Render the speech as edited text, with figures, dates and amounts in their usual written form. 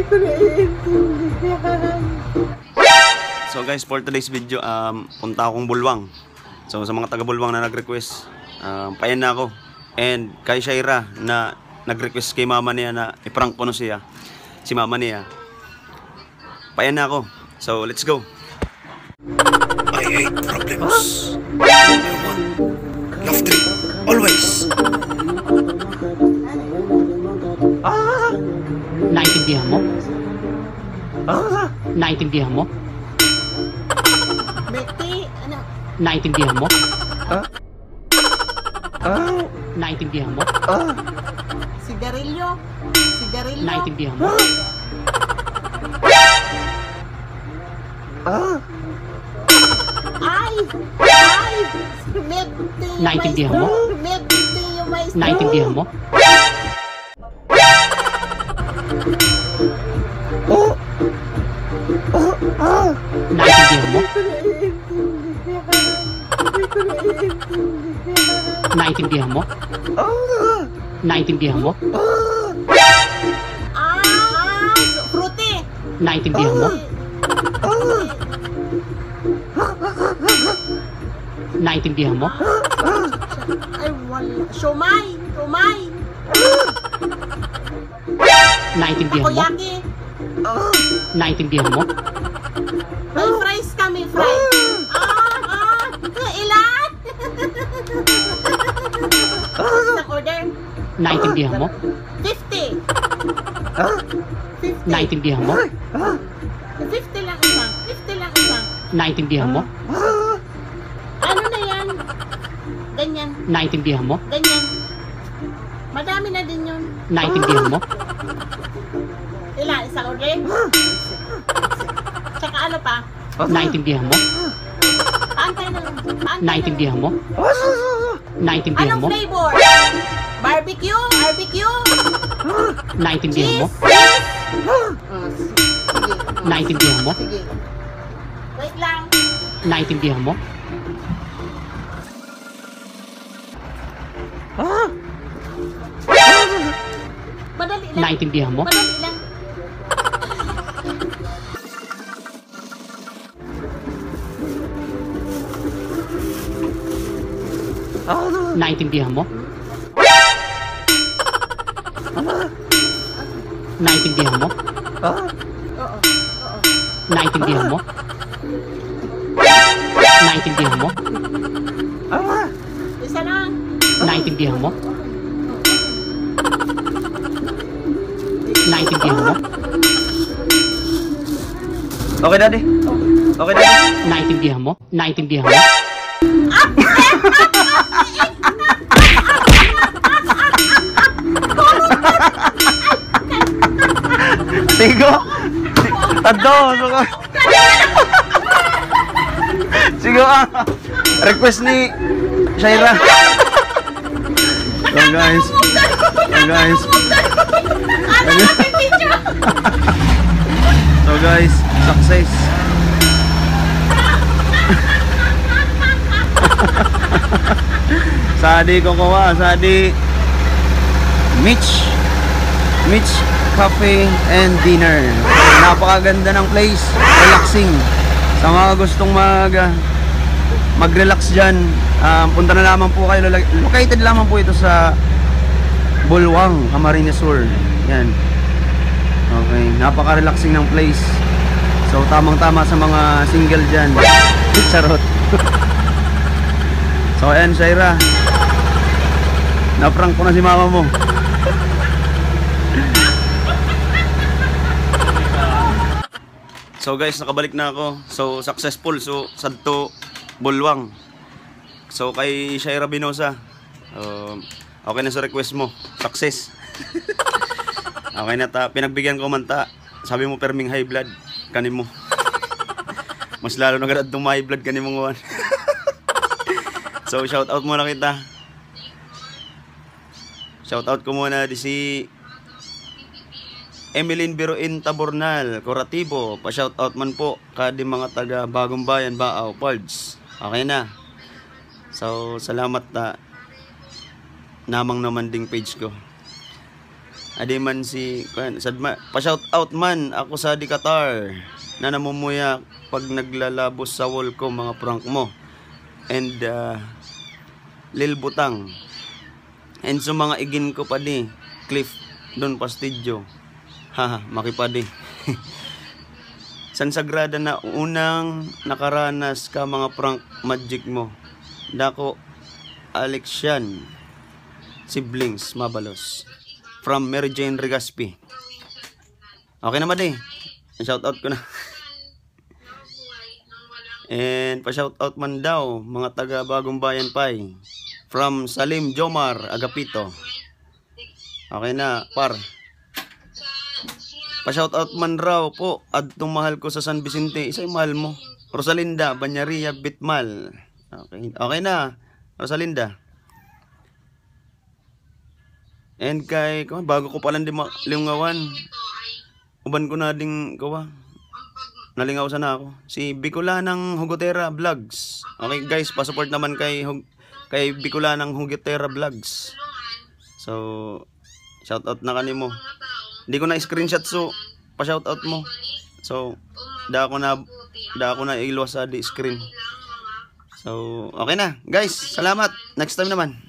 ko naiintindihan. So guys, for today's video, punta akong Bulwang. So sa mga taga Bulwang na nag-request, payan na ako. And kay Shaira na nag-request kay mama niya na iprank ko na siya, si mama niya, payan na ako. So let's go. I hate problems. I want love trip always. Naintindihan mo? Naintindihan mo? Betty, ano? Naintindihan mo? Naintindihan mo? Sigarilyo? Sigarilyo? Naintindihan mo? Ay! Ay! Betty, Naintindihan mo? Betty, yung maestro. Naintindihan mo? Naintindihan mo? Naintindihan mo? Naintindihan mo? Fruity! Naintindihan mo? Naintindihan mo? Ay, wala. Shumay! Shumay! Naintindihan mo? Takoyaki! Naintindihan mo? May fries kami, fries! Ilan? Isang order? Naintindihan mo? 50! 50! Naintindihan mo? 50 lang isang. 50 lang isang. Naintindihan mo? Ano na yan? Ganyan. Naintindihan mo? Ganyan. Madami na din yun. Naintindihan mo? Ilan? Isang order? Tsaka ano pa? Naintindihan mo? Paantay na lang. Paantay Naintindihan mo? Naintindihan Anong mo? flavor? Barbecue? Barbecue? Naintindihan mo? Sige. Naintindihan mo? Sige. Wait lang. Naintindihan mo? Madali lang. Naintindihan mo? Madali lang. Naintindihan mo? Naintindihan mo? Oo. Naintindihan mo? Naintindihan mo? Isa lang. Naintindihan mo? Naintindihan mo? Okay daddy. Okay daddy. Naintindihan mo? Naintindihan mo? Sigo. Tado. Sigo request ni Shaira. So guys. So guys, success. Sadi Kokowa, Sadi Mitch Cafe and Dinner. So, napakaganda ng place, relaxing. Sa mga gustong mag-relax dyan, punta na lamang po kayo. Located lamang po ito sa Bulwang, Camarines Sur. Yan. Okay, napaka-relaxing ng place. So tamang-tama sa mga single dyan. Charot. So ayan, Shaira, na-prank ko na si mama mo. So guys, nakabalik na ako. So successful. So sadto Bulwang. So kay Shaira Binosa, okay na sa request mo. Success. Okay na ta, pinagbigyan ko man ta. Sabi mo perming high blood kanin mo. Mas lalo na ganad itong high blood kanin mo ngawan. So shout out muna kita. Shout out ko muna di si Emeline Biruin Tabornal, Corativo. Pa-shout out man po kadi mga taga Bagong Bayan, Baaw, Pards. Okay na. So salamat ta namang naman ding page ko. Adi man si sadma, pa-shout out man ako sa di Qatar na namumuya pag naglalabos sa wall ko mga prank mo. And Lil Butang. And sa mga igin ko pa di Cliff Don Pastidyo. Haha, makipadi. San Sagrada na unang nakaranas ka mga prank magic mo. Dako Alexian Siblings Mabalos from Mary Jane Regaspi. Okay naman eh. Shout out ko na. And pa-shout out man daw mga taga Bagong Bayan Pai from Salim Jomar Agapito. Okay na, par. Pa-shout out man raw po adtong mahal ko sa San Vicente. Isa'y mahal mo. Rosalinda Banyaria Bitmal. Okay, okay na, Rosalinda. And kay bago ko palang lingawan. Uban ko na ding kawa. Nalingaw sana ako. Si Bicolanang Hugotera Vlogs. Okay guys, pa-support naman kay Bicolanang Hugotera Vlogs. So, shout out na kanimo. Hindi ko na screenshot so pa-shout out mo. So, da ako na iluwas sa di screen. So, okay na. Guys, salamat. Next time naman.